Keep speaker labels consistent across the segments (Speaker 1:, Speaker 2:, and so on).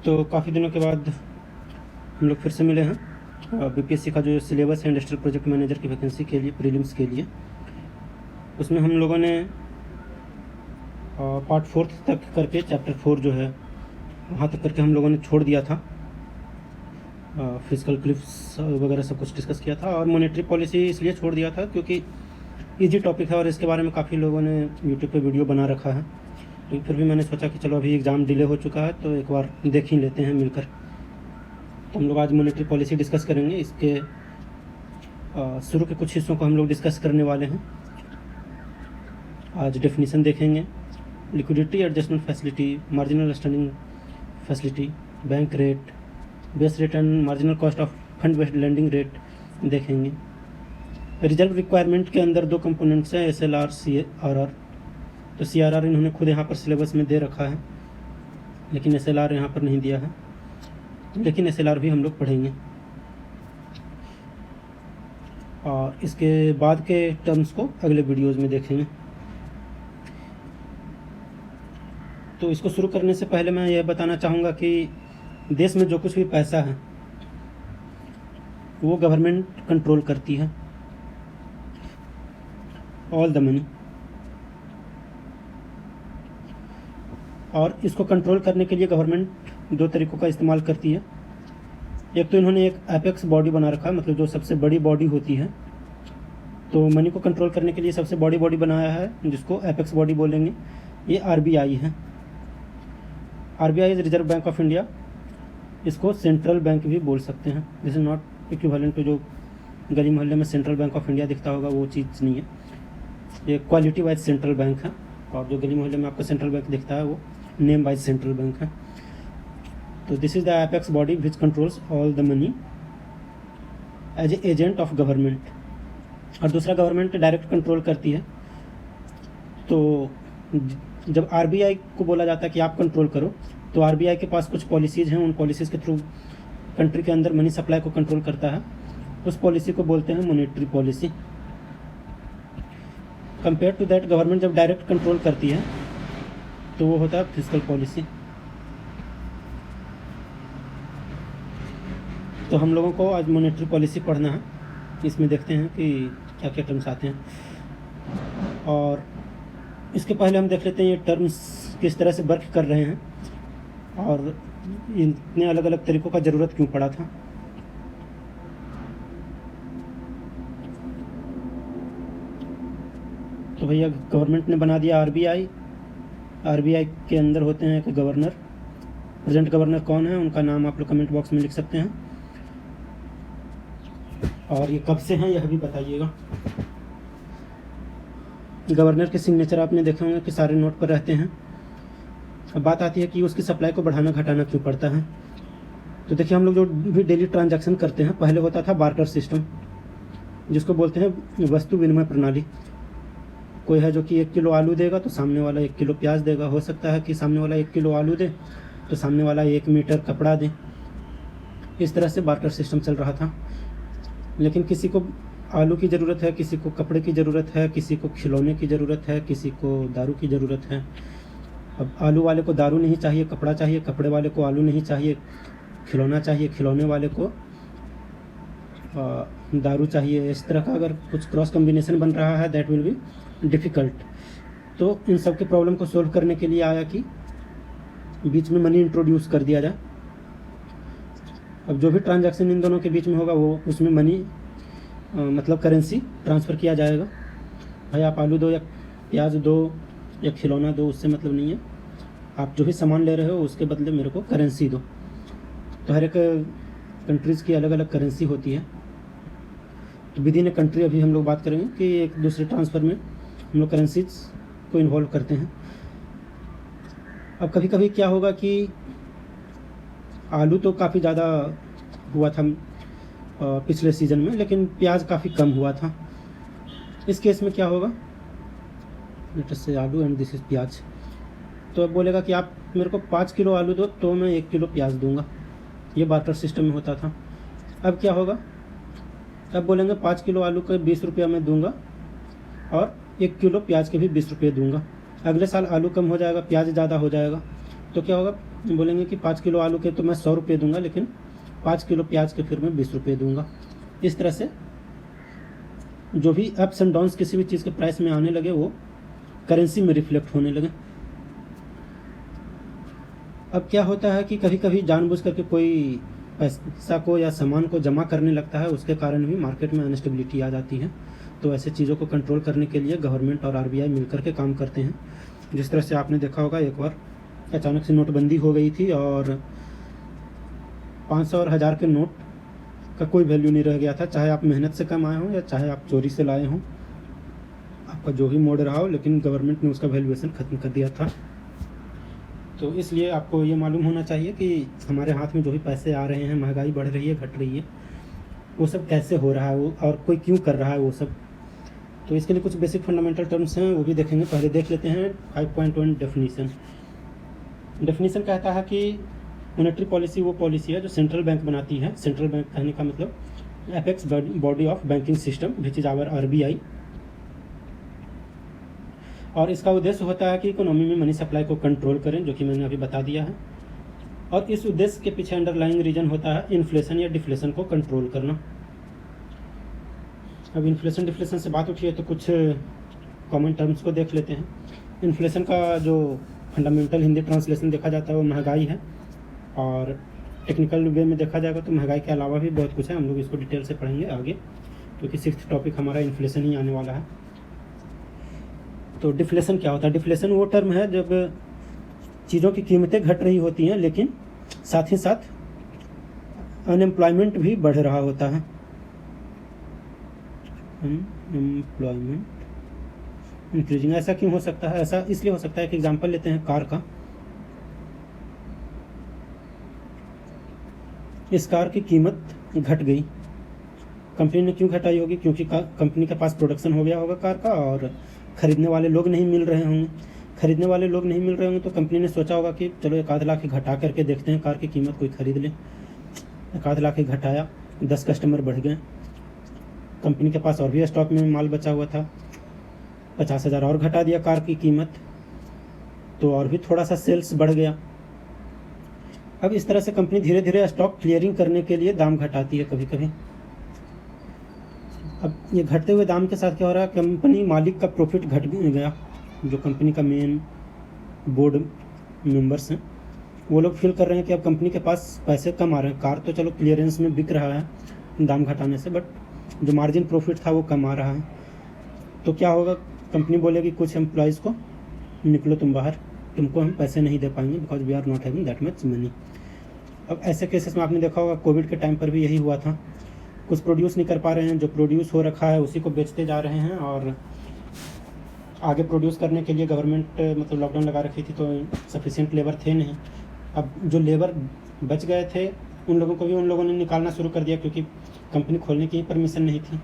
Speaker 1: तो काफ़ी दिनों के बाद हम लोग फिर से मिले हैं। बीपीएससी का जो सिलेबस है इंडस्ट्रियल प्रोजेक्ट मैनेजर की वैकेंसी के लिए, प्रीलिम्स के लिए, उसमें हम लोगों ने पार्ट 4 तक करके चैप्टर 4 जो है वहाँ तक करके हम लोगों ने छोड़ दिया था। फिजिकल क्लिप्स वगैरह सब कुछ डिस्कस किया था, और मॉनेटरी पॉलिसी इसलिए छोड़ दिया था क्योंकि इजी टॉपिक है और इसके बारे में काफ़ी लोगों ने यूट्यूब पे वीडियो बना रखा है। लेकिन फिर भी मैंने सोचा कि चलो अभी एग्ज़ाम डिले हो चुका है तो एक बार देख ही लेते हैं मिलकर। तो हम लोग आज मॉनेटरी पॉलिसी डिस्कस करेंगे। इसके शुरू के कुछ हिस्सों को हम लोग डिस्कस करने वाले हैं। आज डेफिनेशन देखेंगे, liquidity adjustment facility, marginal standing facility, bank rate, base rate and marginal cost of fund based lending rate देखेंगे। रिजर्व रिक्वायरमेंट के अंदर 2 कंपोनेंट्स हैं, SLR, CRR। तो CRR इन्होंने खुद यहाँ पर सिलेबस में दे रखा है, लेकिन SLR यहाँ पर नहीं दिया है, लेकिन SLR भी हम लोग पढ़ेंगे। और इसके बाद के टर्म्स को अगले वीडियोज़ में देखेंगे। तो इसको शुरू करने से पहले मैं यह बताना चाहूँगा कि देश में जो कुछ भी पैसा है वो गवर्नमेंट कंट्रोल करती है, ऑल द मनी। और इसको कंट्रोल करने के लिए गवर्नमेंट 2 तरीक़ों का इस्तेमाल करती है। एक तो इन्होंने एक एपेक्स बॉडी बना रखा है, मतलब जो सबसे बड़ी बॉडी होती है। तो मनी को कंट्रोल करने के लिए सबसे बड़ी बॉडी बनाया है जिसको एपेक्स बॉडी बोलेंगे, ये RBI है। RBI is reserve bank of India. इसको सेंट्रल बैंक भी बोल सकते हैं। This is not equivalent to जो गली मोहल्ले में सेंट्रल बैंक ऑफ इंडिया दिखता होगा, वो चीज़ नहीं है। ये क्वालिटी वाइज सेंट्रल बैंक है, और जो गली मोहल्ले में आपको सेंट्रल बैंक दिखता है वो नेम वाइज सेंट्रल बैंक है। तो this is the apex body which controls all the money as a agent of government. और दूसरा गवर्नमेंट डायरेक्ट कंट्रोल करती है। तो जब RBI को बोला जाता है कि आप कंट्रोल करो, तो RBI के पास कुछ पॉलिसीज़ हैं, उन पॉलिसीज़ के थ्रू कंट्री के अंदर मनी सप्लाई को कंट्रोल करता है। उस पॉलिसी को बोलते हैं monetary policy. Compare to that, government जब डायरेक्ट कंट्रोल करती है तो वो होता है फिजिकल पॉलिसी। तो हम लोगों को आज मॉनेटरी पॉलिसी पढ़ना है। इसमें देखते हैं कि क्या क्या टर्म्स आते हैं, और इसके पहले हम देख लेते हैं ये टर्म्स किस तरह से वर्क कर रहे हैं और इतने अलग अलग तरीक़ों का ज़रूरत क्यों पड़ा था। तो भैया गवर्नमेंट ने बना दिया RBI के अंदर होते हैं एक गवर्नर। प्रेजेंट गवर्नर कौन है, उनका नाम आप लोग कमेंट बॉक्स में लिख सकते हैं, और ये कब से हैं यह भी बताइएगा। गवर्नर के सिग्नेचर आपने देखे होंगे कि सारे नोट पर रहते हैं। अब बात आती है कि उसकी सप्लाई को बढ़ाना घटाना क्यों पड़ता है। तो देखिए, हम लोग जो भी डेली ट्रांजैक्शन करते हैं, पहले होता था बार्टर सिस्टम, जिसको बोलते हैं वस्तु विनिमय प्रणाली। कोई है जो कि 1 किलो आलू देगा तो सामने वाला 1 किलो प्याज देगा। हो सकता है कि सामने वाला 1 किलो आलू दे तो सामने वाला 1 मीटर कपड़ा दे। इस तरह से बार्टर सिस्टम चल रहा था। लेकिन किसी को आलू की ज़रूरत है, किसी को कपड़े की ज़रूरत है, किसी को खिलौने की ज़रूरत है, किसी को दारू की ज़रूरत है। अब आलू वाले को दारू नहीं चाहिए, कपड़ा चाहिए, कपड़े वाले को आलू नहीं चाहिए, खिलौना चाहिए, खिलौने वाले को दारू चाहिए। इस तरह का अगर कुछ क्रॉस कम्बिनेशन बन रहा है, दैट विल बी डिफ़िकल्ट। तो इन सब के प्रॉब्लम को सोल्व करने के लिए आया कि बीच में मनी इंट्रोड्यूस कर दिया जाए। अब जो भी ट्रांजैक्शन इन दोनों के बीच में होगा वो उसमें मनी मतलब करेंसी ट्रांसफ़र किया जाएगा। भाई आप आलू दो या प्याज दो या खिलौना दो, उससे मतलब नहीं है। आप जो भी सामान ले रहे हो उसके बदले मेरे को करेंसी दो। तो हर एक कंट्रीज़ की अलग अलग करेंसी होती है। तो विद इन ए कंट्री अभी हम लोग बात करेंगे कि एक दूसरे ट्रांसफ़र में हम लोग करेंसीज को इन्वॉल्व करते हैं। अब कभी कभी क्या होगा कि आलू तो काफ़ी ज़्यादा हुआ था पिछले सीज़न में, लेकिन प्याज काफ़ी कम हुआ था। इस केस में क्या होगा, लेट अस से आलू एंड दिस इज़ प्याज। तो अब बोलेगा कि आप मेरे को 5 किलो आलू दो तो मैं 1 किलो प्याज दूंगा। ये बार्टर सिस्टम में होता था। अब क्या होगा, अब बोलेंगे 5 किलो आलू के 20 रुपया मैं दूंगा और 1 किलो प्याज के भी 20 रुपये दूंगा। अगले साल आलू कम हो जाएगा, प्याज ज़्यादा हो जाएगा, तो क्या होगा, बोलेंगे कि 5 किलो आलू के तो मैं 100 रुपये दूंगा, लेकिन 5 किलो प्याज के फिर मैं 20 रुपये दूंगा। इस तरह से जो भी अप्स एंड डाउन्स किसी भी चीज़ के प्राइस में आने लगे वो करेंसी में रिफ्लेक्ट होने लगे। अब क्या होता है कि कभी कभी जानबूझ करके कोई पैसा को या सामान को जमा करने लगता है, उसके कारण भी मार्केट में अनस्टेबिलिटी आ जाती है। तो ऐसे चीज़ों को कंट्रोल करने के लिए गवर्नमेंट और आरबीआई मिलकर के काम करते हैं। जिस तरह से आपने देखा होगा, एक बार अचानक से नोटबंदी हो गई थी और 500 और 1000 के नोट का कोई वैल्यू नहीं रह गया था, चाहे आप मेहनत से कमाए हों या चाहे आप चोरी से लाए हों, आपका जो भी मोड रहा हो, लेकिन गवर्नमेंट ने उसका वैल्यूएशन ख़त्म कर दिया था। तो इसलिए आपको ये मालूम होना चाहिए कि हमारे हाथ में जो भी पैसे आ रहे हैं, महंगाई बढ़ रही है, घट रही है, वो सब कैसे हो रहा है, वो और कोई क्यों कर रहा है वो सब। तो इसके लिए कुछ बेसिक फंडामेंटल टर्म्स हैं, वो भी देखेंगे। पहले देख लेते हैं 5.1 डेफिनीसन। डेफिनीसन कहता है कि मॉनेटरी पॉलिसी वो पॉलिसी है जो सेंट्रल बैंक बनाती है। सेंट्रल बैंक कहने का मतलब apex body of banking system which is our RBI. और इसका उद्देश्य होता है कि इकोनॉमी में मनी सप्लाई को कंट्रोल करें, जो कि मैंने अभी बता दिया है। और इस उद्देश्य के पीछे अंडरलाइंग रीजन होता है इन्फ्लेशन या डिफ्लेशन को कंट्रोल करना। अब इन्फ्लेशन डिफ्लेशन से बात उठी है तो कुछ कॉमन टर्म्स को देख लेते हैं। इन्फ्लेशन का जो फंडामेंटल हिंदी ट्रांसलेशन देखा जाता है वो महंगाई है, और टेक्निकल वे में देखा जाएगा तो महंगाई के अलावा भी बहुत कुछ है। हम लोग इसको डिटेल से पढ़ेंगे आगे, क्योंकि 6th टॉपिक हमारा इन्फ्लेशन ही आने वाला है। तो डिफ्लेशन क्या होता है? डिफ्लेशन वो टर्म है जब चीज़ों की कीमतें घट रही होती हैं, लेकिन साथ ही साथ अनएम्प्लॉयमेंट भी बढ़ रहा होता है। Unemployment increasing. ऐसा क्यों हो सकता है? ऐसा इसलिए हो सकता है कि एग्जांपल लेते हैं कार का। इस कार की कीमत घट गई, कंपनी ने क्यों घटाई होगी? क्योंकि कंपनी के पास प्रोडक्शन हो गया होगा कार का और ख़रीदने वाले लोग नहीं मिल रहे होंगे। ख़रीदने वाले लोग नहीं मिल रहे होंगे तो कंपनी ने सोचा होगा कि चलो 1 लाख घटा करके देखते हैं कार की कीमत, कोई ख़रीद ले। 1 लाख घटाया, 10 कस्टमर बढ़ गए, कंपनी के पास और भी स्टॉक में माल बचा हुआ था, 50,000 और घटा दिया कार की कीमत, तो और भी थोड़ा सा सेल्स बढ़ गया। अब इस तरह से कंपनी धीरे धीरे स्टॉक क्लियरिंग करने के लिए दाम घटाती है कभी कभी। अब ये घटते हुए दाम के साथ क्या हो रहा है? कंपनी मालिक का प्रॉफिट घट गया। जो कंपनी का मेन बोर्ड मेंबर्स हैं वो लोग फील कर रहे हैं कि अब कंपनी के पास पैसे कम आ रहे हैं। कार तो चलो क्लियरेंस में बिक रहा है दाम घटाने से, बट जो मार्जिन प्रॉफिट था वो कम आ रहा है। तो क्या होगा? कंपनी बोलेगी कुछ एम्प्लॉयज़ को, निकलो तुम बाहर, तुमको हम पैसे नहीं दे पाएंगे because we are not having that much money. अब ऐसे केसेस में आपने देखा होगा कोविड के टाइम पर भी यही हुआ था। कुछ प्रोड्यूस नहीं कर पा रहे हैं, जो प्रोड्यूस हो रखा है उसी को बेचते जा रहे हैं, और आगे प्रोड्यूस करने के लिए गवर्नमेंट मतलब लॉकडाउन लगा रखी थी तो सफिशिएंट लेबर थे नहीं। अब जो लेबर बच गए थे उन लोगों को भी उन लोगों ने निकालना शुरू कर दिया, क्योंकि कंपनी खोलने की परमिशन नहीं थी।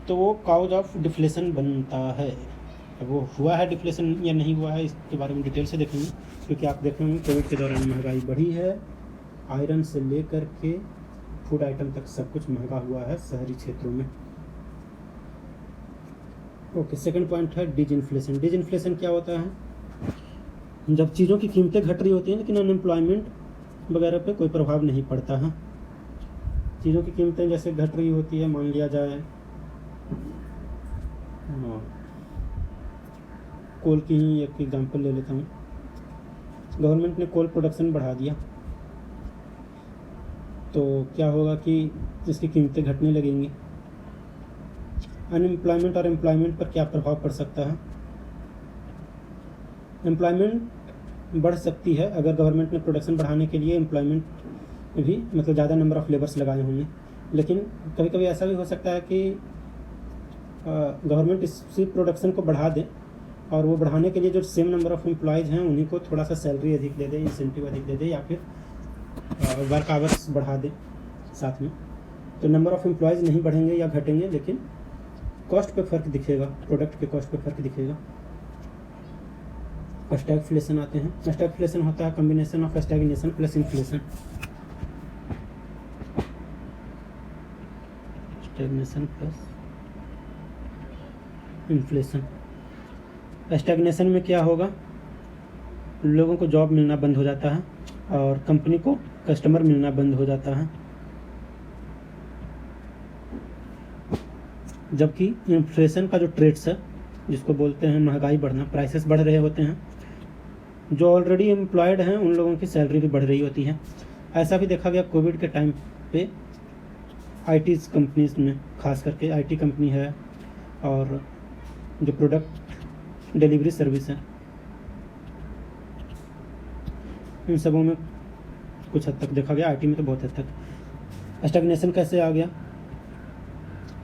Speaker 1: तो वो काउज ऑफ डिफ्लेशन बनता है। अब वो हुआ है डिफ्लेशन या नहीं हुआ है इसके बारे में डिटेल से देखेंगे, क्योंकि आप देख रहे हैं कोविड के दौरान महंगाई बढ़ी है। आयरन से लेकर के फूड आइटम तक सब कुछ महंगा हुआ है शहरी क्षेत्रों में। ओके, सेकंड पॉइंट है डिजइन्फ्लेशन। डिजइन्फ्लेशन क्या होता है? जब चीज़ों की कीमतें घट रही होती हैं लेकिन अनएम्प्लॉयमेंट वगैरह पे कोई प्रभाव नहीं पड़ता है। चीज़ों की कीमतें जैसे घट रही होती है, मान लिया जाए कोल की ही एक एग्जांपल ले लेता हूँ। गवर्नमेंट ने कोल प्रोडक्शन बढ़ा दिया तो क्या होगा कि इसकी कीमतें घटने लगेंगी। अनएम्प्लॉयमेंट और एम्प्लॉयमेंट पर क्या प्रभाव पड़ सकता है? एम्प्लॉयमेंट बढ़ सकती है अगर गवर्नमेंट ने प्रोडक्शन बढ़ाने के लिए एम्प्लॉयमेंट भी मतलब ज़्यादा नंबर ऑफ़ लेबर्स लगाए होंगे। लेकिन कभी कभी ऐसा भी हो सकता है कि गवर्नमेंट इसी प्रोडक्शन को बढ़ा दे और वो बढ़ाने के लिए जो सेम नंबर ऑफ़ एम्प्लॉयज़ हैं उन्हीं को थोड़ा सा सैलरी अधिक दे दे, इंसेंटिव अधिक दे दे, या फिर वर्क आवर्स बढ़ा दे साथ में। तो नंबर ऑफ़ एम्प्लॉयज़ नहीं बढ़ेंगे या घटेंगे, लेकिन कॉस्ट पे फ़र्क दिखेगा, प्रोडक्ट के कॉस्ट पे फ़र्क दिखेगा। स्टैगफ्लेशन आते हैं। स्टैगफ्लेशन होता है combination of stagnation plus inflation. Stagnation plus inflation. Stagnation में क्या होगा? लोगों को जॉब मिलना बंद हो जाता है और कंपनी को कस्टमर मिलना बंद हो जाता है। जबकि इन्फ्लेशन का जो ट्रेड्स है, जिसको बोलते हैं महंगाई बढ़ना, प्राइसेस बढ़ रहे होते हैं, जो ऑलरेडी एम्प्लॉयड हैं उन लोगों की सैलरी भी बढ़ रही होती है। ऐसा भी देखा गया कोविड के टाइम पे आईटी कंपनीज में, खास करके आईटी कंपनी है और जो प्रोडक्ट डिलीवरी सर्विस है, इन सबों में कुछ हद तक देखा गया, आईटी में तो बहुत हद तक स्टैग्नेशन कैसे आ गया।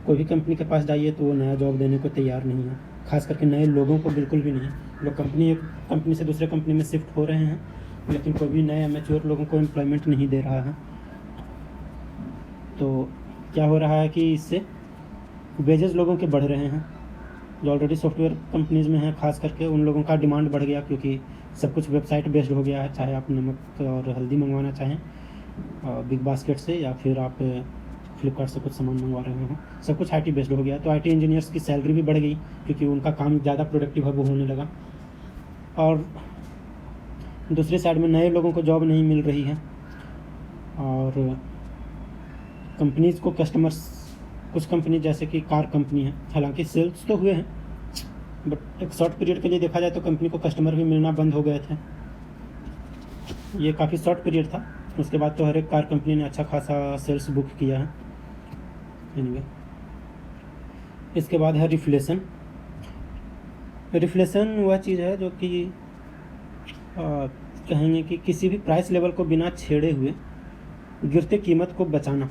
Speaker 1: कोई भी कंपनी के पास जाइए तो वो नया जॉब देने को तैयार नहीं है, खास करके नए लोगों को बिल्कुल भी नहीं। लोग कंपनी से दूसरे कंपनी में शिफ्ट हो रहे हैं, लेकिन कोई भी नए मैच्योर लोगों को एम्प्लॉयमेंट नहीं दे रहा है। तो क्या हो रहा है कि इससे वेजेस लोगों के बढ़ रहे हैं। जो ऑलरेडी सॉफ्टवेयर कंपनीज़ में हैं, खास करके उन लोगों का डिमांड बढ़ गया, क्योंकि सब कुछ वेबसाइट बेस्ड हो गया है। चाहे आप नमक और हल्दी मंगवाना चाहें बिग बास्केट से, या फिर आप फ्लिपकार्ट से कुछ सामान मंगवा रहे हो, सब कुछ आईटी बेस्ड हो गया। तो आईटी इंजीनियर्स की सैलरी भी बढ़ गई, क्योंकि उनका काम ज़्यादा प्रोडक्टिव अब होने लगा। और दूसरी साइड में नए लोगों को जॉब नहीं मिल रही है, और कंपनीज़ को कस्टमर्स, कुछ कंपनी जैसे कि कार कंपनी है, हालांकि सेल्स तो हुए हैं, बट एक शॉर्ट पीरियड के लिए देखा जाए तो कंपनी को कस्टमर भी मिलना बंद हो गए थे। ये काफ़ी शॉर्ट पीरियड था, उसके बाद तो हर एक कार कंपनी ने अच्छा खासा सेल्स बुक किया है। एनीवे, इसके बाद है रिफ्लेशन। रिफ्लेशन वह चीज़ है जो कि कहेंगे कि किसी भी प्राइस लेवल को बिना छेड़े हुए गिरते कीमत को बचाना।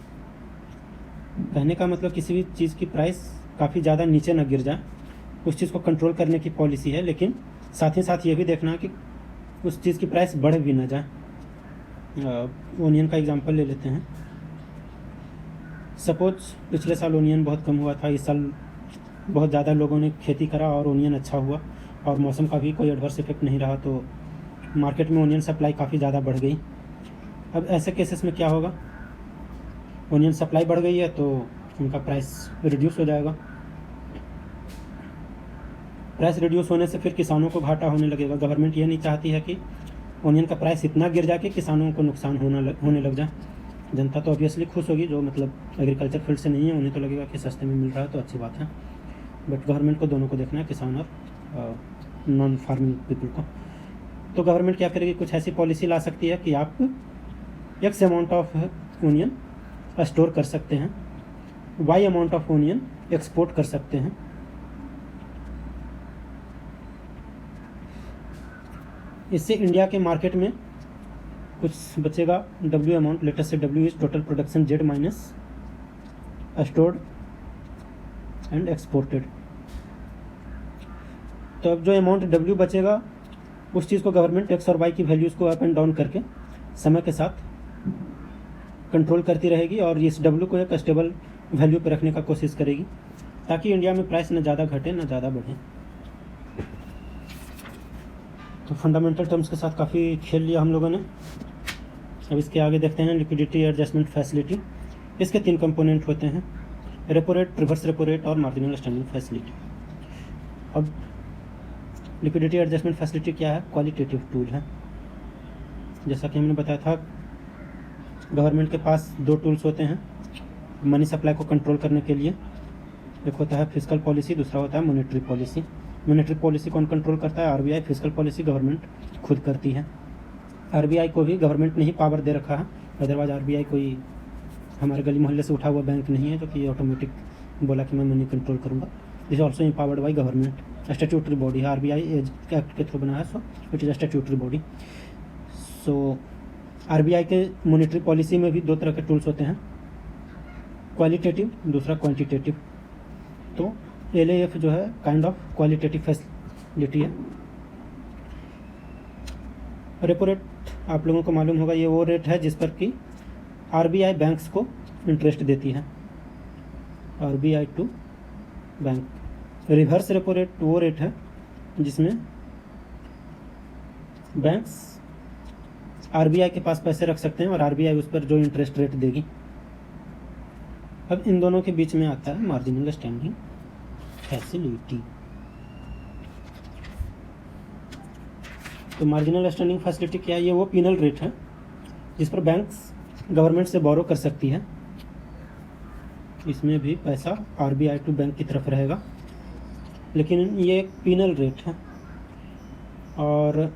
Speaker 1: कहने का मतलब किसी भी चीज़ की प्राइस काफ़ी ज़्यादा नीचे ना गिर जाए, उस चीज़ को कंट्रोल करने की पॉलिसी है। लेकिन साथ ही साथ ये भी देखना कि उस चीज़ की प्राइस बढ़ भी ना जाए। ओनियन का एग्जांपल ले लेते हैं। सपोज पिछले साल ओनियन बहुत कम हुआ था, इस साल बहुत ज़्यादा लोगों ने खेती करा और ओनियन अच्छा हुआ, और मौसम का भी कोई एडवर्स इफेक्ट नहीं रहा, तो मार्केट में ओनियन सप्लाई काफ़ी ज़्यादा बढ़ गई। अब ऐसे केसेस में क्या होगा, ओनियन सप्लाई बढ़ गई है तो उनका प्राइस रिड्यूस हो जाएगा। प्राइस रिड्यूस होने से फिर किसानों को घाटा होने लगेगा। गवर्नमेंट ये नहीं चाहती है कि ओनियन का प्राइस इतना गिर जाए कि किसानों को नुकसान होने लग जाए। जनता तो ऑब्वियसली खुश होगी, जो मतलब एग्रीकल्चर फील्ड से नहीं है, उन्हें तो लगेगा कि सस्ते में मिल रहा है तो अच्छी बात है। बट गवर्नमेंट को दोनों को देखना है, किसान और नॉन फार्मिंग पीपल को। तो गवर्नमेंट क्या करेगी, कुछ ऐसी पॉलिसी ला सकती है कि आप X amount of onion store कर सकते हैं, Y amount of onion export कर सकते हैं। इससे इंडिया के मार्केट में कुछ बचेगा। डब्ल्यू अमाउंट, लेटेस्ट से W is total production, Z minus stored and exported. तो अब जो अमाउंट डब्ल्यू बचेगा, उस चीज़ को गवर्नमेंट एक्स और वाई की वैल्यूज़ को अप एंड डाउन करके समय के साथ कंट्रोल करती रहेगी, और इस डब्ल्यू को एक स्टेबल वैल्यू पर रखने का कोशिश करेगी, ताकि इंडिया में प्राइस न ज़्यादा घटे न ज़्यादा बढ़े। तो फंडामेंटल टर्म्स के साथ काफ़ी खेल लिया हम लोगों ने। अब इसके आगे देखते हैं लिक्विडिटी एडजस्टमेंट फैसिलिटी। इसके 3 कंपोनेंट होते हैं, repo rate, reverse repo rate और मार्जिनल स्टैंडिंग फैसिलिटी। अब लिक्विडिटी एडजस्टमेंट फैसिलिटी क्या है, क्वालिटेटिव टूल है। जैसा कि हमने बताया था, गवर्नमेंट के पास 2 टूल्स होते हैं मनी सप्लाई को कंट्रोल करने के लिए। एक होता है फिस्कल पॉलिसी, दूसरा होता है मॉनेटरी पॉलिसी। मॉनेटरी पॉलिसी कौन कंट्रोल करता है, आरबीआई। फिस्कल पॉलिसी गवर्नमेंट खुद करती है। आरबीआई को भी गवर्नमेंट ने ही पावर दे रखा है, अदरवाइज आरबीआई कोई हमारे गली मोहल्ले से उठा हुआ बैंक नहीं है जो कि ऑटोमेटिक बोला कि मैं मनी कंट्रोल करूँगा। This also empowered by government. Statutory body है, आरबीआई एक्ट के थ्रू बना है, so it is statutory body. So RBI के मॉनेटरी पॉलिसी में भी 2 तरह के टूल्स होते हैं, क्वालिटेटिव, दूसरा क्वांटिटेटिव। तो एलएएफ जो है काइंड ऑफ क्वालिटेटिव फैसिलिटी है। रेपो रेट आप लोगों को मालूम होगा, ये वो रेट है जिस पर कि आरबीआई बैंक्स को इंटरेस्ट देती है, RBI to bank. Reverse repo rate वो रेट है जिसमें बैंक्स आरबीआई के पास पैसे रख सकते हैं और आरबीआई उस पर जो इंटरेस्ट रेट देगी। अब इन दोनों के बीच में आता है मार्जिनल स्टैंडिंग फैसिलिटी। तो मार्जिनल स्टैंडिंग फैसिलिटी क्या है? ये वो पीनल रेट है जिस पर बैंक्स गवर्नमेंट से बोरो कर सकती है। इसमें भी पैसा आरबीआई टू बैंक की तरफ रहेगा, लेकिन ये एक पीनल रेट है। और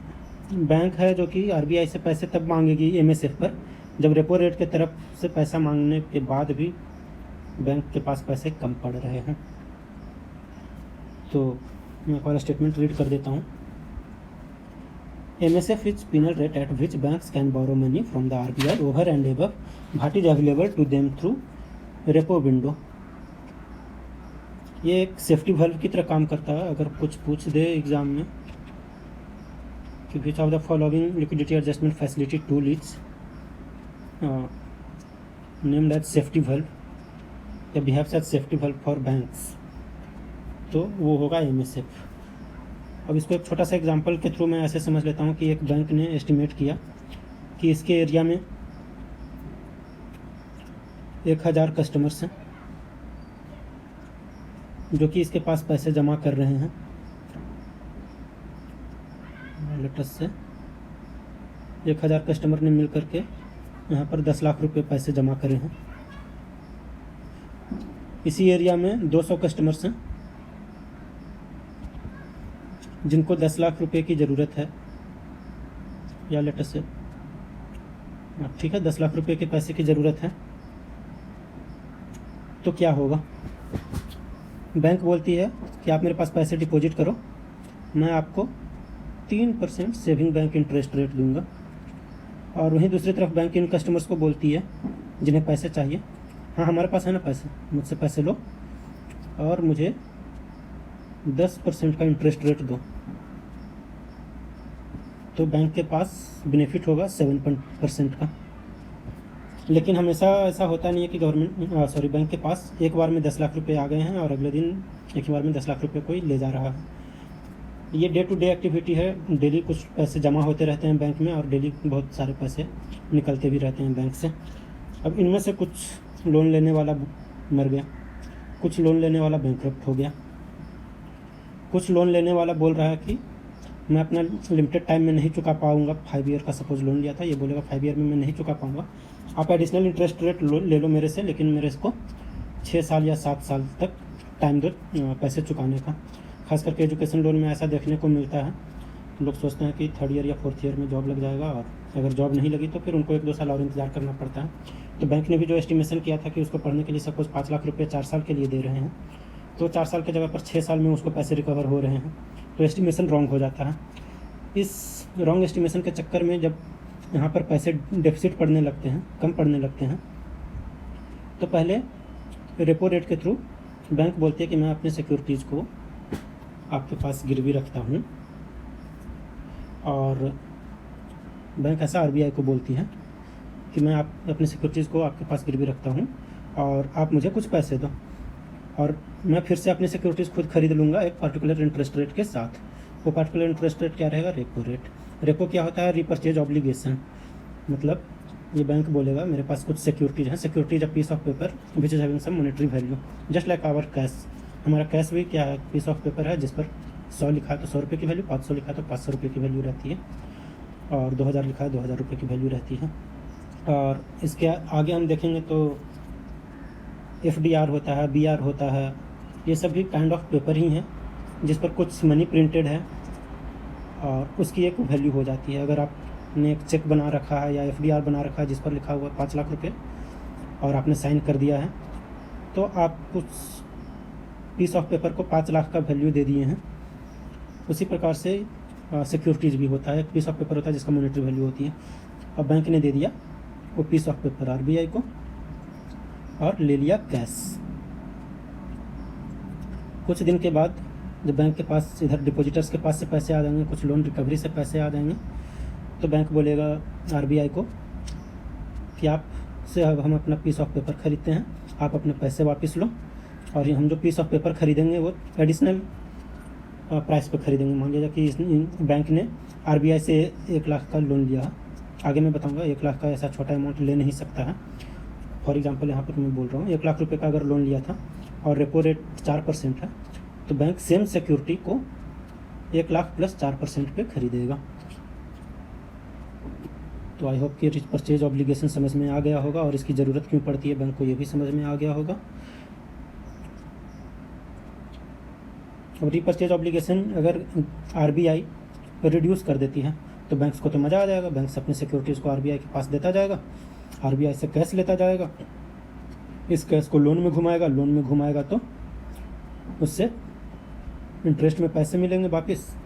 Speaker 1: बैंक है जो कि आरबीआई से पैसे तब मांगेगी एमएसएफ पर जब रेपो रेट के तरफ से पैसा मांगने के बाद भी बैंक के पास पैसे कम पड़ रहे हैं। तो मैं एक और स्टेटमेंट रीड कर देता हूँ। MSF is penal rate at which banks can borrow money from the RBI over and above what is available to them through repo window। ये एक सेफ्टी वाल्व की तरह काम करता है। अगर कुछ पूछ दे एग्जाम में कि which of the following liquidity adjustment facility tool is named as safety valve या behaves as safety valve for banks, तो वो होगा MSF। अब इसको एक छोटा सा एग्जांपल के थ्रू मैं ऐसे समझ लेता हूँ कि एक बैंक ने एस्टिमेट किया कि इसके एरिया में 1000 कस्टमर्स हैं जो कि इसके पास पैसे जमा कर रहे हैं। लेटेस्ट से 1000 कस्टमर ने मिल करके यहाँ पर 10 लाख रुपए पैसे जमा करे हैं। इसी एरिया में 200 कस्टमर्स हैं जिनको 10 लाख रुपए की ज़रूरत है, या लेटेस्ट से ठीक है 10 लाख रुपए के पैसे की ज़रूरत है। तो क्या होगा? बैंक बोलती है कि आप मेरे पास पैसे डिपॉजिट करो, मैं आपको 3% सेविंग बैंक इंटरेस्ट रेट दूंगा। और वहीं दूसरी तरफ बैंक इन कस्टमर्स को बोलती है जिन्हें पैसे चाहिए, हाँ हमारे पास है ना पैसे, मुझसे पैसे लो और मुझे 10% का इंटरेस्ट रेट दो। तो बैंक के पास बेनिफिट होगा 7% का। लेकिन हमेशा ऐसा होता नहीं है कि बैंक के पास एक बार में 10 लाख रुपए आ गए हैं और अगले दिन एक ही बार में 10 लाख रुपए कोई ले जा रहा है। ये डे टू डे एक्टिविटी है। डेली कुछ पैसे जमा होते रहते हैं बैंक में और डेली बहुत सारे पैसे निकलते भी रहते हैं बैंक से। अब इनमें से कुछ लोन लेने वाला मर गया, कुछ लोन लेने वाला बैंकरप्ट हो गया, कुछ लोन लेने वाला बोल रहा है कि मैं अपना लिमिटेड टाइम में नहीं चुका पाऊंगा। 5 ईयर का सपोज लोन लिया था, ये बोलेगा 5 ईयर में मैं नहीं चुका पाऊंगा, आप एडिशनल इंटरेस्ट रेट ले लो मेरे से, लेकिन मेरे इसको 6 साल या 7 साल तक टाइम दो पैसे चुकाने का। खास करके एजुकेशन लोन में ऐसा देखने को मिलता है। लोग सोचते हैं कि 3rd ईयर या 4th ईयर में जॉब लग जाएगा और अगर जॉब नहीं लगी तो फिर उनको 1-2 साल और इंतजार करना पड़ता है। तो बैंक ने भी जो एस्टिमेशन किया था कि उसको पढ़ने के लिए सपोज 5 लाख रुपये 4 साल के लिए दे रहे हैं, तो 4 साल की जगह पर 6 साल में उसको पैसे रिकवर हो रहे हैं, तो एस्टिमेशन रॉन्ग हो जाता है। इस रॉन्ग एस्टिमेशन के चक्कर में जब यहाँ पर पैसे डेफिसिट पड़ने लगते हैं, कम पड़ने लगते हैं, तो पहले रेपो रेट के थ्रू बैंक बोलती है कि मैं अपने सिक्योरिटीज़ को आपके पास गिरवी रखता हूँ, और बैंक ऐसा आरबीआई को बोलती है कि मैं आप अपने सिक्योरिटीज़ को आपके पास गिरवी रखता हूँ और आप मुझे कुछ पैसे दो और मैं फिर से अपनी सिक्योरिटीज़ खुद खरीद लूँगा एक पर्टिकुलर इंटरेस्ट रेट के साथ। वो पर्टिकुलर इंटरेस्ट रेट क्या रहेगा? Repo rate. रेपो क्या होता है? Repurchase obligation. मतलब ये बैंक बोलेगा मेरे पास कुछ सिक्योरिटीज हैं, securities a piece of paper which is having some monetary value, just like our cash. हमारा कैश भी क्या है? पीस ऑफ पेपर है जिस पर 100 लिखा है तो 100 रुपये की वैल्यू, 500 लिखा है तो 500 रुपये की वैल्यू रहती है, और 2000 लिखा है 2000 रुपये की वैल्यू रहती है। और इसके आगे हम देखेंगे तो FDR होता है, BR होता है, ये सब भी काइंड ऑफ पेपर ही हैं जिस पर कुछ मनी प्रिंटेड है और उसकी एक वैल्यू हो जाती है। अगर आपने एक चेक बना रखा है या FDR बना रखा है जिस पर लिखा हुआ 5 लाख रुपये और आपने साइन कर दिया है, तो आप उस पीस ऑफ पेपर को 5 लाख का वैल्यू दे दिए हैं। उसी प्रकार से सिक्योरिटीज़ भी होता है, एक पीस ऑफ पेपर होता है जिसका मॉनेटरी वैल्यू होती है। अब बैंक ने दे दिया वो पीस ऑफ पेपर आरबीआई को और ले लिया कैश। कुछ दिन के बाद जब बैंक के पास इधर डिपॉजिटर्स के पास से पैसे आ जाएंगे, कुछ लोन रिकवरी से पैसे आ जाएंगे, तो बैंक बोलेगा आरबीआई को कि आप से अब हम अपना पीस ऑफ पेपर खरीदते हैं, आप अपने पैसे वापस लो और हम जो पीस ऑफ पेपर खरीदेंगे वो एडिशनल प्राइस पे खरीदेंगे। मान लीजिए कि इस बैंक ने आरबीआई से 1 लाख का लोन लिया, आगे मैं बताऊंगा 1 लाख का ऐसा छोटा अमाउंट ले नहीं सकता है। फॉर एग्जांपल यहाँ पर मैं बोल रहा हूँ 1 लाख रुपए का अगर लोन लिया था और रेपो रेट 4% है, तो बैंक सेम सिक्योरिटी को 1 लाख प्लस 4% पे खरीदेगा। तो आई होप कि रीपरचेज ऑब्लिगेशन समझ में आ गया होगा और इसकी ज़रूरत क्यों पड़ती है बैंक को ये भी समझ में आ गया होगा। अब रीपरचेज ऑब्लिगेशन अगर आरबीआई रिड्यूस कर देती है तो बैंक्स को तो मज़ा आ जाएगा, बैंक्स अपने सिक्योरिटीज़ को आरबीआई के पास देता जाएगा, आरबीआई से कैश लेता जाएगा, इस कैश को लोन में घुमाएगा, लोन में घुमाएगा तो उससे इंटरेस्ट में पैसे मिलेंगे वापस,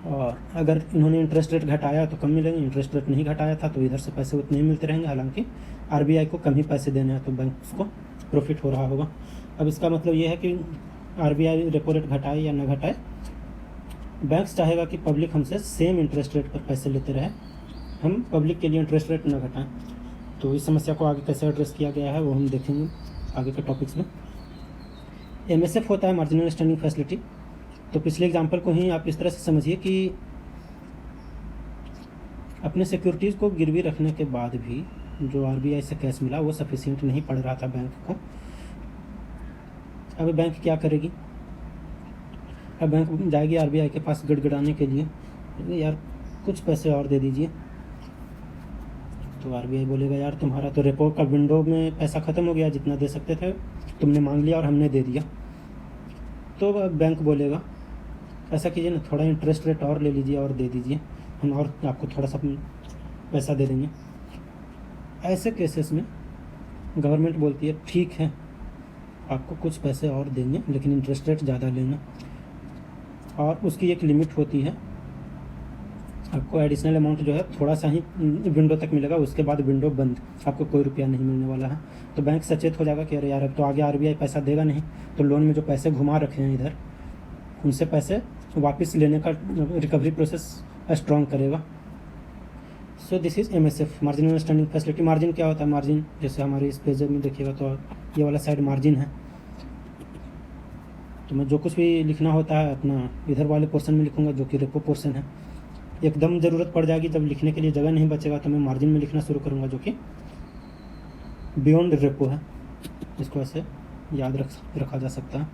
Speaker 1: और अगर इन्होंने इंटरेस्ट रेट घटाया तो कम मिलेंगे, इंटरेस्ट रेट नहीं घटाया था तो इधर से पैसे उतने ही मिलते रहेंगे, हालांकि आरबीआई को कम ही पैसे देने हैं तो बैंक्स को प्रॉफिट हो रहा होगा। अब इसका मतलब ये है कि आरबीआई रेपो रेट घटाए या न घटाए, बैंक्स चाहेगा कि पब्लिक हमसे सेम इंटरेस्ट रेट पर पैसे लेते रहे, हम पब्लिक के लिए इंटरेस्ट रेट न घटाएं। तो इस समस्या को आगे कैसे एड्रेस किया गया है वो हम देखेंगे आगे के टॉपिक्स में। एमएसएफ होता है मार्जिनल स्टैंडिंग फैसिलिटी। तो पिछले एग्जांपल को ही आप इस तरह से समझिए कि अपने सिक्योरिटीज़ को गिरवी रखने के बाद भी जो आरबीआई से कैश मिला वो सफिशिएंट नहीं पड़ रहा था बैंक को। अब बैंक क्या करेगी, अब बैंक जाएगी आरबीआई के पास गड़गड़ाने के लिए, यार कुछ पैसे और दे दीजिए। तो आरबीआई बोलेगा यार तुम्हारा तो रेपो का विंडो में पैसा ख़त्म हो गया, जितना दे सकते थे तुमने मांग लिया और हमने दे दिया। तो बैंक बोलेगा ऐसा कीजिए ना, थोड़ा इंटरेस्ट रेट और ले लीजिए और दे दीजिए, हम और आपको थोड़ा सा पैसा दे देंगे। ऐसे केसेस में गवर्नमेंट बोलती है ठीक है आपको कुछ पैसे और देंगे लेकिन इंटरेस्ट रेट ज़्यादा लेंगे, और उसकी एक लिमिट होती है, आपको एडिशनल अमाउंट जो है थोड़ा सा ही विंडो तक मिलेगा, उसके बाद विंडो बंद, आपको कोई रुपया नहीं मिलने वाला है। तो बैंक सचेत हो जाएगा कि अरे यार अब तो आगे आरबीआई पैसा देगा नहीं, तो लोन में जो पैसे घुमा रखे हैं इधर उनसे पैसे वापस लेने का रिकवरी प्रोसेस स्ट्रॉन्ग करेगा। So this is MSF, marginal standing facility. Margin क्या होता है, मार्जिन जैसे हमारे इस पेज में देखिएगा तो ये वाला साइड मार्जिन है, तो मैं जो कुछ भी लिखना होता है अपना इधर वाले पोर्शन में लिखूंगा जो कि रेपो पोर्शन है। एकदम ज़रूरत पड़ जाएगी जब लिखने के लिए जगह नहीं बचेगा तो मैं मार्जिन में लिखना शुरू करूँगा जो कि बियॉन्ड रेपो है, इसको ऐसे याद रखा जा सकता है।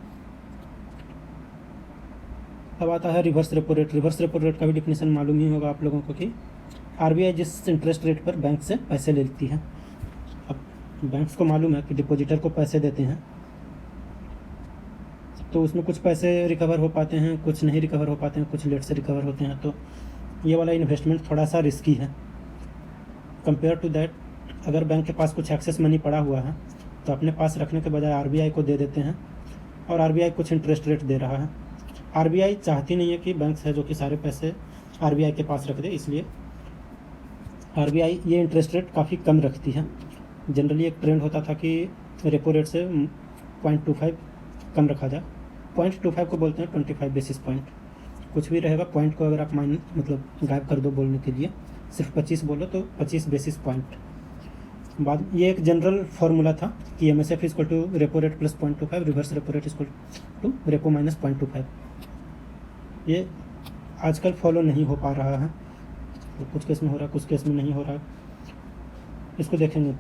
Speaker 1: अब आता है reverse repo rate. Reverse repo rate का भी डिफिनेशन मालूम ही होगा आप लोगों को कि आरबीआई जिस इंटरेस्ट रेट पर बैंक से पैसे ले लेती है, अब बैंक्स को मालूम है कि डिपॉजिटर को पैसे देते हैं तो उसमें कुछ पैसे रिकवर हो पाते हैं, कुछ नहीं रिकवर हो पाते हैं, कुछ लेट से रिकवर होते हैं। तो ये वाला इन्वेस्टमेंट थोड़ा सा रिस्की है कंपेयर टू दैट। अगर बैंक के पास कुछ एक्सेस मनी पड़ा हुआ है तो अपने पास रखने के बजाय आरबीआई को दे देते हैं और आरबीआई कुछ इंटरेस्ट रेट दे रहा है। आरबीआई चाहती नहीं है कि बैंक है जो कि सारे पैसे आरबीआई के पास रख दे, इसलिए आरबीआई ये इंटरेस्ट रेट काफ़ी कम रखती है। जनरली एक ट्रेंड होता था कि रेपो रेट से 0.25 कम रखा जाए, 0.25 को बोलते हैं 25 बेसिस पॉइंट, कुछ भी रहेगा पॉइंट को अगर आप मतलब गायब कर दो बोलने के लिए, सिर्फ 25 बोलो तो 25 बेसिस पॉइंट। बाद ये एक जनरल फार्मूला था कि MSF equal to repo rate plus 0.25, reverse repo rate equal to repo minus 0.25। ये आजकल फॉलो नहीं हो पा रहा है, तो कुछ केस में हो रहा है, कुछ केस में नहीं हो रहा है। इसको देखेंगे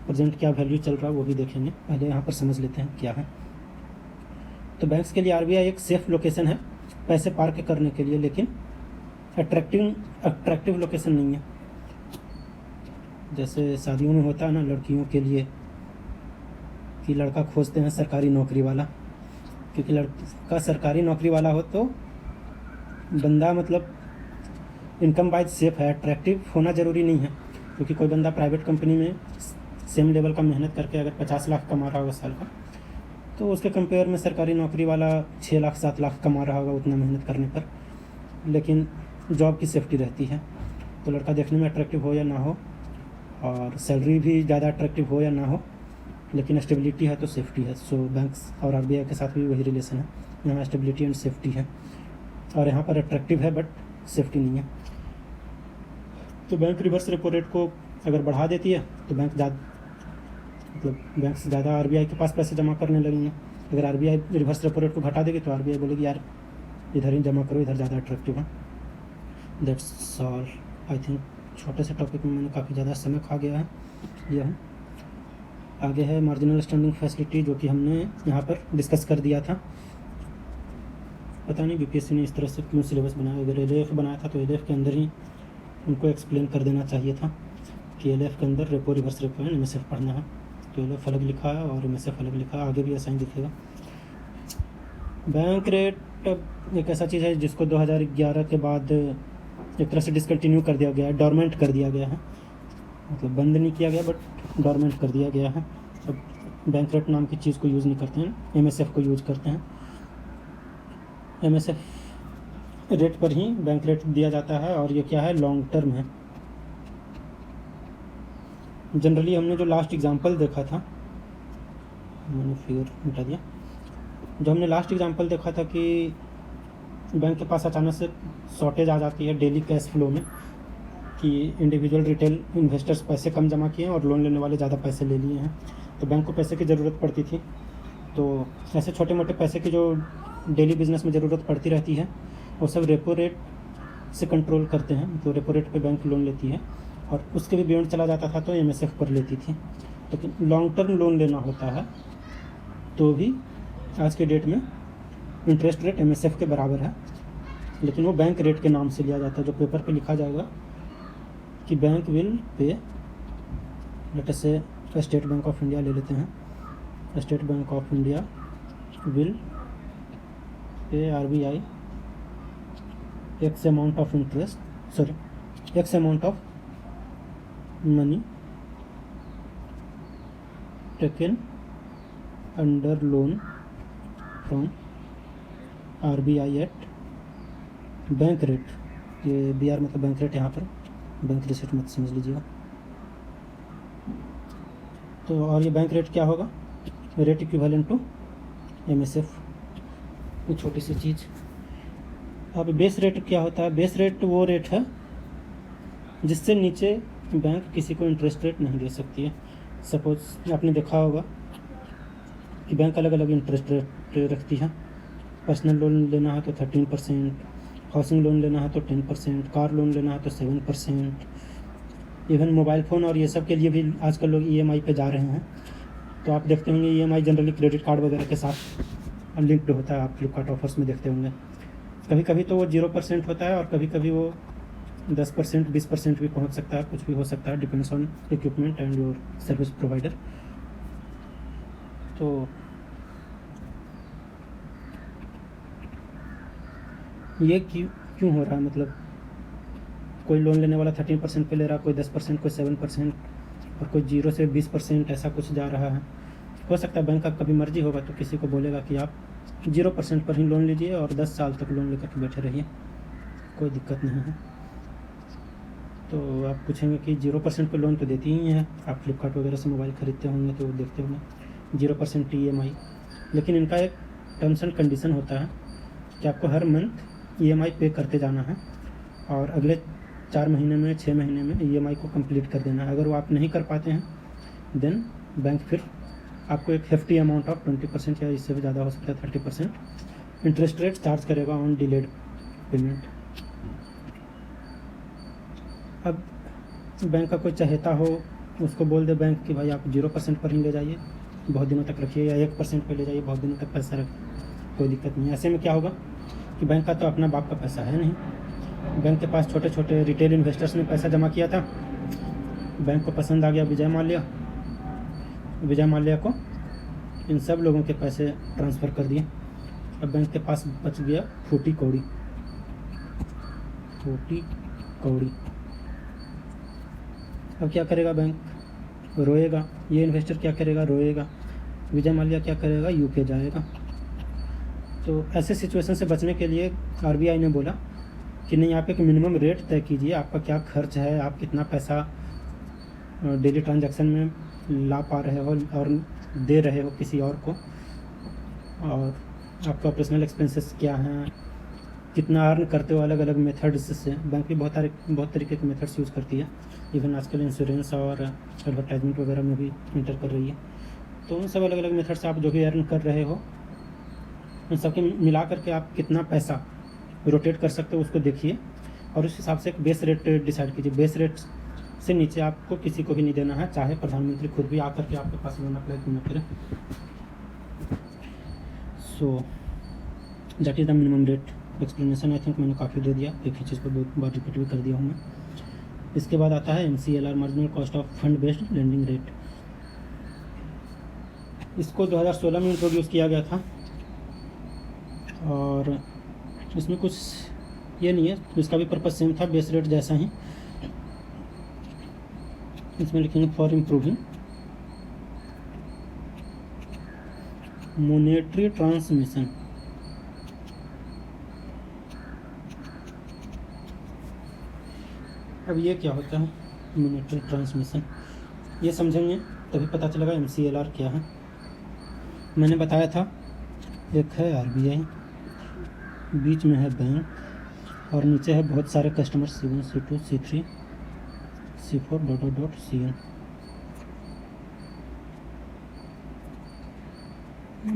Speaker 1: प्रेजेंट क्या वैल्यू चल रहा है वो भी देखेंगे, पहले यहाँ पर समझ लेते हैं क्या है। तो बैंक्स के लिए आरबीआई एक सेफ लोकेशन है पैसे पार्क करने के लिए, लेकिन अट्रैक्टिव लोकेशन नहीं है। जैसे शादियों में होता है ना लड़कियों के लिए कि लड़का खोजते हैं सरकारी नौकरी वाला, क्योंकि लड़का सरकारी नौकरी वाला हो तो बंदा मतलब इनकम वाइज सेफ है। अट्रैक्टिव होना ज़रूरी नहीं है, क्योंकि कोई बंदा प्राइवेट कंपनी में सेम लेवल का मेहनत करके अगर 50 लाख कमा रहा होगा साल का, तो उसके कंपेयर में सरकारी नौकरी वाला 6 लाख 7 लाख कमा रहा होगा उतना मेहनत करने पर, लेकिन जॉब की सेफ्टी रहती है। तो लड़का देखने में अट्रैक्टिव हो या ना हो और सैलरी भी ज़्यादा अट्रैक्टिव हो या ना हो, लेकिन स्टेबिलिटी है तो सेफ्टी है। सो बैंक्स और आरबीआई के साथ भी वही रिलेशन है, यहाँ स्टेबिलिटी एंड सेफ्टी है, और यहाँ पर अट्रैक्टिव है बट सेफ्टी नहीं है। तो बैंक रिवर्स रेपो रेट को अगर बढ़ा देती है तो बैंक्स ज़्यादा आरबीआई के पास पैसे जमा करने लगेंगे। अगर आरबीआई रिवर्स रेपो रेट को घटा देगी तो आरबीआई बोलेगी यार इधर ही जमा करो, इधर ज़्यादा अट्रैक्टिव है। That's all. आई थिंक छोटे से टॉपिक में मैंने काफ़ी ज़्यादा समय खा गया है। यह है आगे है मार्जिनल स्टैंडिंग फैसिलिटी, जो कि हमने यहाँ पर डिस्कस कर दिया था। पता नहीं बीपीएससी ने इस तरह से क्यों सिलेबस बनाया, अगर एलएएफ बनाया था तो एलएएफ के अंदर ही उनको एक्सप्लेन कर देना चाहिए था कि एलएफ के अंदर रेपो रिवर्स रेपो है, एमएसएफ पढ़ना है। तो एलएफ अलग लिखा है और एमएसएफ अलग लिखा है, आगे भी ऐसा ही दिखेगा। बैंक रेट एक ऐसा चीज़ है जिसको 2011 के बाद एक तरह से डिसकंटिन्यू कर दिया गया है, डॉर्मेंट कर दिया गया है, मतलब बंद नहीं किया गया बट डॉर्मेंट कर दिया गया है। अब बैंक रेट नाम की चीज़ को यूज़ नहीं करते हैं, एमएसएफ को यूज़ करते हैं। एमएसएफ रेट पर ही बैंक रेट दिया जाता है और ये क्या है, लॉन्ग टर्म है। जनरली हमने जो लास्ट एग्जांपल देखा था, मैंने फिगर मिटा दिया, जो हमने लास्ट एग्जांपल देखा था कि बैंक के पास अचानक से शॉर्टेज आ जाती है डेली कैश फ्लो में, कि इंडिविजुअल रिटेल इन्वेस्टर्स पैसे कम जमा किए हैं और लोन लेने वाले ज़्यादा पैसे ले लिए हैं, तो बैंक को पैसे की ज़रूरत पड़ती थी। तो ऐसे छोटे मोटे पैसे की जो डेली बिजनेस में ज़रूरत पड़ती रहती है वो सब रेपो रेट से कंट्रोल करते हैं। तो रेपो रेट पे बैंक लोन लेती है और उसके भी बियॉन्ड चला जाता था तो एमएसएफ पर लेती थी। लेकिन लॉन्ग टर्म लोन लेना होता है तो भी आज के डेट में इंटरेस्ट रेट एमएसएफ के बराबर है, लेकिन वो बैंक रेट के नाम से लिया जाता है। जो पेपर पे लिखा जाएगा कि bank will pay, let us से स्टेट बैंक ऑफ इंडिया ले लेते हैं, state bank of India will pay RBI x amount of interest, sorry x amount of money taken under loan from RBI at bank rate, ये B are मतलब bank rate, यहाँ पर bank receipt मत समझ लीजिएगा। तो और ये बैंक रेट क्या होगा, रेट इक्विवेलेंट टू एमएसएफ, ये छोटी सी चीज़। अब बेस रेट क्या होता है, बेस रेट वो रेट है जिससे नीचे बैंक किसी को इंटरेस्ट रेट नहीं दे सकती है। सपोज आपने देखा होगा कि बैंक अलग अलग इंटरेस्ट रेट रखती है। पर्सनल लोन लेना है तो 13%, हाउसिंग लोन लेना है तो 10%, कार लोन लेना है तो 7%, इवन मोबाइल फ़ोन और ये सब के लिए भी आजकल लोग ईएमआई पे जा रहे हैं। तो आप देखते होंगे ईएमआई जनरली क्रेडिट कार्ड वगैरह के साथ लिंक्ड होता है, आप फ्लिपकार्ट ऑफर्स में देखते होंगे। कभी कभी तो वो 0% होता है और कभी कभी वो 10%, 20% भी पहुंच सकता है, कुछ भी हो सकता है, depends on equipment and your service provider. तो ये क्यों हो रहा है, मतलब कोई लोन लेने वाला 13% पे ले रहा है, कोई 10%, कोई 7% और कोई 0 से 20% ऐसा कुछ जा रहा है। हो सकता है बैंक का कभी मर्जी होगा तो किसी को बोलेगा कि आप 0% पर ही लोन लीजिए और 10 साल तक लोन लेकर के बैठे रहिए, कोई दिक्कत नहीं है। तो आप पूछेंगे कि 0% पे लोन तो देती ही है, आप फ्लिपकार्ट वगैरह से मोबाइल ख़रीदते होंगे तो देखते होंगे 0% ईएमआई, लेकिन इनका एक टर्म्स एंड कंडीशन होता है कि आपको हर मंथ ईएमआई पे करते जाना है और अगले 4 महीने में 6 महीने में ईएमआई को कंप्लीट कर देना है। अगर वो आप नहीं कर पाते हैं देन बैंक फिर आपको एक हेफ्टी अमाउंट ऑफ 20% या इससे भी ज़्यादा हो सकता है 30% इंटरेस्ट रेट चार्ज करेगा ऑन डिलेड पेमेंट। अब बैंक का कोई चहेता हो उसको बोल दे बैंक कि भाई आप 0% पर ही ले जाइए, बहुत दिनों तक रखिए, या 1% पर ले जाइए, बहुत दिनों तक पैसा रख, कोई दिक्कत नहीं। ऐसे में क्या होगा कि बैंक का तो अपना बाप का पैसा है नहीं, बैंक के पास छोटे छोटे रिटेल इन्वेस्टर्स ने पैसा जमा किया था, बैंक को पसंद आ गया विजय माल्या को इन सब लोगों के पैसे ट्रांसफ़र कर दिए। अब बैंक के पास बच गया फूटी कौड़ी। अब क्या करेगा बैंक, रोएगा। ये इन्वेस्टर क्या करेगा, रोएगा। विजय माल्या क्या करेगा, यूके जाएगा। तो ऐसे सिचुएशन से बचने के लिए आरबीआई ने बोला कि नहीं, आप एक मिनिमम रेट तय कीजिए, आपका क्या खर्च है, आप कितना पैसा डेली ट्रांजैक्शन में ला पा रहे हो और दे रहे हो किसी और को, और आपका ऑपरेशनल एक्सपेंसेस क्या हैं, कितना अर्न करते हो अलग अलग मेथड्स से। बैंक भी बहुत तरीके के मेथड्स यूज़ करती है, इवन आजकल इंश्योरेंस और एडवर्टाइजमेंट वगैरह में भी इंटर कर रही है। तो उन सब अलग अलग मेथड से आप जो भी अर्न कर रहे हो उन सब के मिला करके आप कितना पैसा रोटेट कर सकते हो उसको देखिए और उस हिसाब से एक बेस रेट डिसाइड कीजिए। बेस रेट से नीचे आपको किसी को भी नहीं देना है, चाहे प्रधानमंत्री खुद भी आकर के आपके पास लोन अप्लाई क्यों न करें। So that is the minimum rate explanation. I think मैंने काफ़ी दे दिया, एक ही चीज़ को बहुत बार रिपीट भी कर दिया हूँ मैं। इसके बाद आता है MCLR, marginal cost of fund based lending rate. इसको 2016 में इंट्रोड्यूस किया गया था और इसमें कुछ ये नहीं है, इसका भी पर्पस सेम था, बेस रेट जैसा ही। इसमें लिखेंगे फॉर इम्प्रूविंग मॉनेटरी ट्रांसमिशन। अब ये क्या होता है मॉनेटरी ट्रांसमिशन, ये समझेंगे तभी पता चलेगा MCLR क्या है। मैंने बताया था एक है RBI, बीच में है बैंक और नीचे है बहुत सारे customer C1 C2 C3 C4 CN।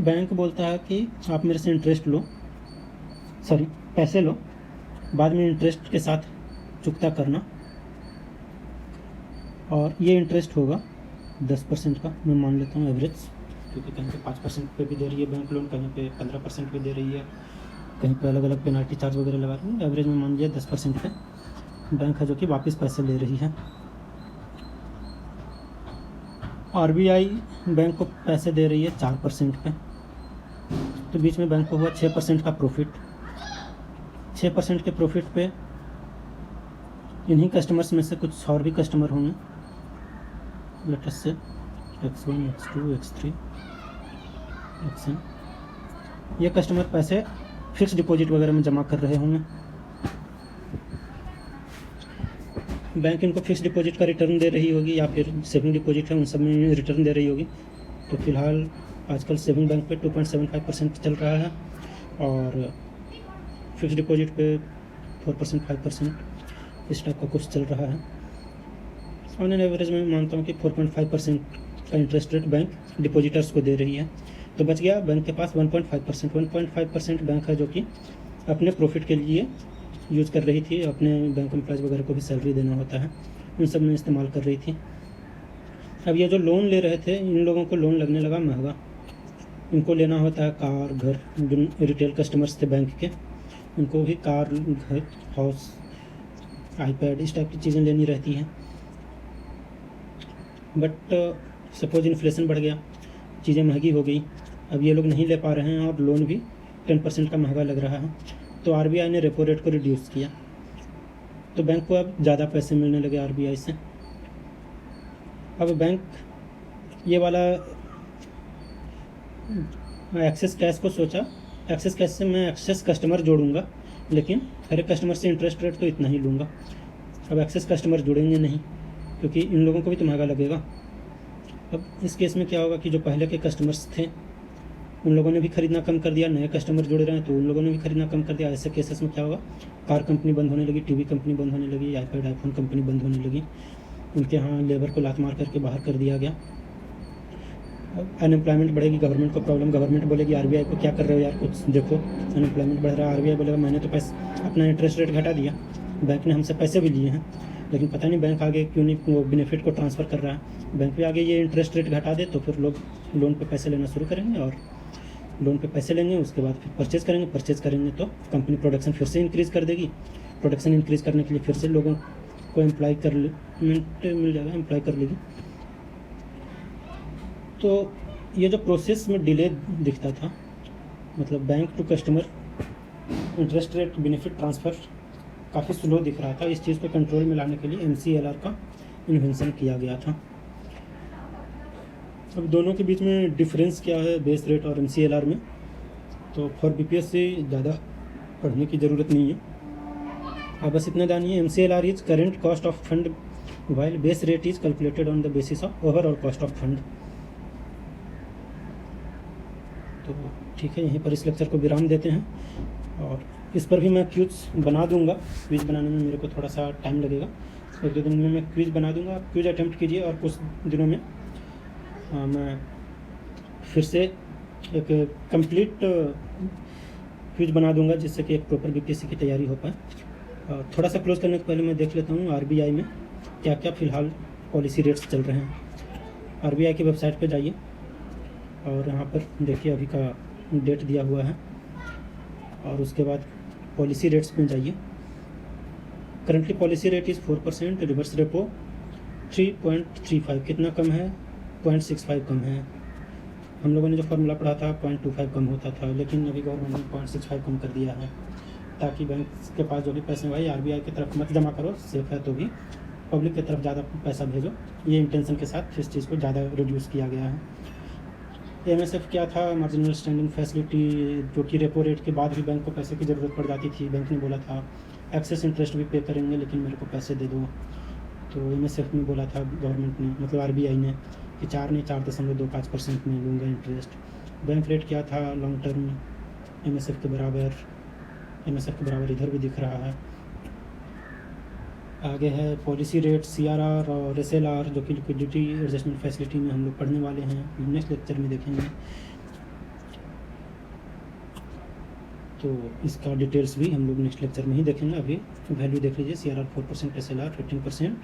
Speaker 1: Bank बोलता है कि आप मेरे से इंटरेस्ट लो, सॉरी पैसे लो, बाद में इंटरेस्ट के साथ चुकता करना, और ये इंटरेस्ट होगा 10% का, मैं मान लेता हूँ एवरेज, क्योंकि कहीं पे 5% पे भी दे रही है बैंक लोन, कहीं पे 15% पे दे रही है, कहीं पे अलग अलग पेनाल्टी चार्ज वगैरह लगा रही है। एवरेज में मान लिया 10% पे बैंक है जो कि वापस पैसे ले रही है। RBI बैंक को पैसे दे रही है 4% पे, तो बीच में बैंक को हुआ 6% का प्रॉफिट। 6% के प्रॉफिट पे इन्हीं कस्टमर्स में से कुछ और भी कस्टमर होंगे, let's say X1 X2 X3 XN, ये कस्टमर पैसे फिक्स डिपॉजिट वगैरह में जमा कर रहे होंगे। बैंक इनको फिक्स डिपॉजिट का रिटर्न दे रही होगी या फिर सेविंग डिपॉजिट है उन सब में रिटर्न दे रही होगी। तो फिलहाल आजकल सेविंग बैंक पे 2.75% चल रहा है और फिक्स डिपॉजिट पे 4% 5% इस टाइप का कुछ चल रहा है। ऑन एन एवरेज में मानता हूँ कि 4.5% का इंटरेस्ट रेट बैंक डिपॉजिटर्स को दे रही है। तो बच गया बैंक के पास 1.5%। 1.5% बैंक है जो कि अपने प्रॉफिट के लिए यूज़ कर रही थी, अपने बैंक एम्प्लॉयज़ वगैरह को भी सैलरी देना होता है, उन सब में इस्तेमाल कर रही थी। अब ये जो लोन ले रहे थे, इन लोगों को लोन लगने लगा महंगा। इनको लेना होता है कार, घर, जो रिटेल कस्टमर्स थे बैंक के, उनको भी कार, घर, हाउस, आईपैड, इस टाइप की चीज़ें लेनी रहती हैं। बट सपोज इन्फ्लेशन बढ़ गया, चीज़ें महंगी हो गई, अब ये लोग नहीं ले पा रहे हैं और लोन भी 10% का महंगा लग रहा है। तो RBI ने रेपो रेट को रिड्यूस किया, तो बैंक को अब ज़्यादा पैसे मिलने लगे RBI से। अब बैंक ये वाला एक्सेस कैश को सोचा, एक्सेस कैश से मैं एक्सेस कस्टमर जोड़ूंगा, लेकिन हर एक कस्टमर से इंटरेस्ट रेट तो इतना ही लूँगा। अब एक्सेस कस्टमर जुड़ेंगे नहीं, क्योंकि इन लोगों को भी तो महंगा लगेगा। अब इस केस में क्या होगा कि जो पहले के कस्टमर्स थे उन लोगों ने भी खरीदना कम कर दिया, नए कस्टमर जुड़ रहे हैं तो उन लोगों ने भी खरीदना कम कर दिया। ऐसे केसेस में क्या होगा, कार कंपनी बंद होने लगी, टीवी कंपनी बंद होने लगी, आईपैड आईफोन कंपनी बंद होने लगी, उनके यहाँ लेबर को लात मार करके बाहर कर दिया गया। अनएम्प्लॉयमेंट बढ़ेगी, गवर्नमेंट को प्रॉब्लम, गवर्नमेंट बोलेगी RBI को क्या कर रहे हो यार, कुछ देखो अनएम्प्लॉयमेंट बढ़ रहा है। RBI बोलेगा मैंने तो पैसे अपना इंटरेस्ट रेट घटा दिया, बैंक ने हमसे पैसे भी लिए हैं, लेकिन पता नहीं बैंक आगे क्यों नहीं वो बेनिफिट को ट्रांसफ़र कर रहा है। बैंक भी आगे ये इंटरेस्ट रेट घटा दे तो फिर लोग लोन पे पैसे लेना शुरू करेंगे और लोन पे पैसे लेंगे, उसके बाद फिर परचेज़ करेंगे। परचेज़ करेंगे तो कंपनी प्रोडक्शन फिर से इंक्रीज़ कर देगी, प्रोडक्शन इंक्रीज़ करने के लिए फिर से लोगों को एम्प्लॉयमेंट मिल जाएगा, एम्प्लॉय कर लेगी। तो ये जो प्रोसेस में डिले दिखता था, मतलब bank to customer interest rate benefit transfer काफ़ी स्लो दिख रहा था। इस चीज़ को कंट्रोल में लाने के लिए MCLR का इन्वेंशन किया गया था। अब दोनों के बीच में डिफरेंस क्या है बेस रेट और MCLR में, तो फॉर BPS से ज़्यादा पढ़ने की ज़रूरत नहीं है, आप बस इतना जानिए MCLR is current cost of fund while base rate is calculated on the basis of overall cost of fund. तो ठीक है, यहीं पर इस लेक्चर को विराम देते हैं और इस पर भी मैं क्विज बना दूंगा। क्विज बनाने में मेरे को थोड़ा सा टाइम लगेगा, 1-2 दिन में मैं क्विज बना दूंगा। आप क्विज अटेम्प्ट कीजिए और कुछ दिनों में मैं फिर से एक कंप्लीट क्विज बना दूंगा, जिससे कि एक प्रॉपर BPSC की तैयारी हो पाए। थोड़ा सा क्लोज करने से पहले मैं देख लेता हूँ RBI में क्या क्या फ़िलहाल पॉलिसी रेट्स चल रहे हैं। RBI की वेबसाइट पे जाइए और यहाँ पर देखिए अभी का डेट दिया हुआ है, और उसके बाद पॉलिसी रेट्स में जाइए। Currently policy rate is 4%, reverse repo 3.35, कितना कम है? 0.65 कम है। हम लोगों ने जो फॉर्मूला पढ़ा था 0.25 कम होता था, लेकिन अभी गवर्नमेंट ने 0.65 कम कर दिया है, ताकि बैंक के पास जो भी पैसे भाई आरबीआई की तरफ मत जमा करो, सेफ है तो भी पब्लिक की तरफ ज़्यादा पैसा भेजो, ये इंटेंशन के साथ इस चीज़ को ज़्यादा रिड्यूस किया गया है। एमएसएफ क्या था? मार्जिनल स्टैंडिंग फैसिलिटी, जो कि रेपो रेट के बाद भी बैंक को पैसे की ज़रूरत पड़ जाती थी। बैंक ने बोला था एक्सेस इंटरेस्ट भी पे करेंगे लेकिन मेरे को पैसे दे दो, तो एमएसएफ ने बोला था गवर्नमेंट ने, मतलब आरबीआई ने, कि 4.25% में लूँगा इंटरेस्ट। बैंक रेट क्या था लॉन्ग टर्म? एमएसएफ के बराबर इधर भी दिख रहा है। आगे है पॉलिसी रेट, सीआरआर और एसएलआर, जो कि लिक्विडिटी एडजस्टमेंट फैसिलिटी में हम लोग पढ़ने वाले हैं, नेक्स्ट लेक्चर में देखेंगे। तो इसका डिटेल्स भी हम लोग नेक्स्ट लेक्चर में ही देखेंगे। अभी वैल्यू देख लीजिए, सीआरआर 4%, एसएलआर 15%।